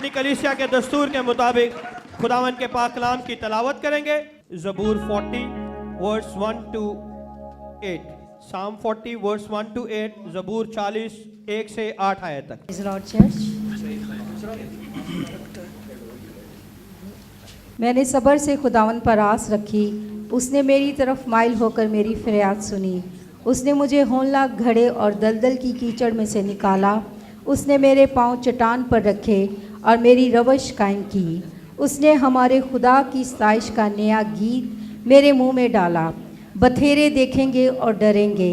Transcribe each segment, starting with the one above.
अपनी कलीसिया के दस्तूर के मुताबिक खुदावन के पाक कलाम की तलावत करेंगे। ज़बूर 40 वर्स 1 to 8, साम 40 वर्स 1 to 8, ज़बूर 40 1 से 8 आयत तक। Praise the Lord, church. मैंने सब्र से खुदावन पर आस रखी, उसने मेरी तरफ माइल होकर मेरी फरियाद सुनी। उसने मुझे होनलाक घड़े और दलदल की कीचड़ में से निकाला। उसने मेरे पांव चट्टान पर रखे और मेरी रवश कायम की। उसने हमारे खुदा की सताइश का नया गीत मेरे मुंह में डाला। बथेरे देखेंगे और डरेंगे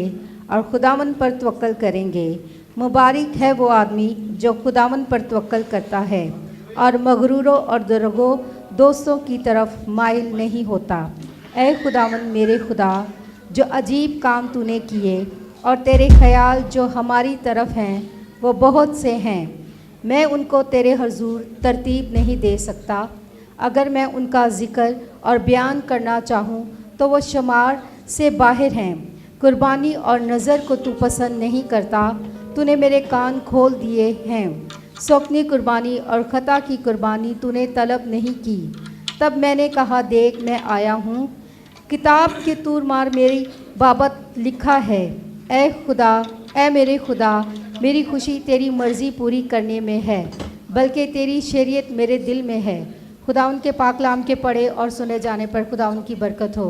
और खुदावन पर तवक्कल करेंगे। मुबारक है वो आदमी जो खुदावन पर तवक्कल करता है और मगरूरों और दरगो दोस्तों की तरफ माइल नहीं होता। ऐ खुदावन मेरे खुदा, जो अजीब काम तूने किए और तेरे ख्याल जो हमारी तरफ हैं वो बहुत से हैं। मैं उनको तेरे हजूर तरतीब नहीं दे सकता। अगर मैं उनका ज़िक्र और बयान करना चाहूँ तो वो शुमार से बाहर हैं। कुर्बानी और नज़र को तू पसंद नहीं करता। तूने मेरे कान खोल दिए हैं। सौखनी कुर्बानी और ख़ता की कुर्बानी तूने तलब नहीं की। तब मैंने कहा, देख मैं आया हूँ। किताब के तूर मार मेरी बाबत लिखा है। ऐ खुदा, ऐ मेरे खुदा, मेरी खुशी तेरी मर्ज़ी पूरी करने में है, बल्कि तेरी शरीयत मेरे दिल में है। खुदा उनके पाक कलाम के पढ़े और सुने जाने पर खुदा उनकी बरकत हो।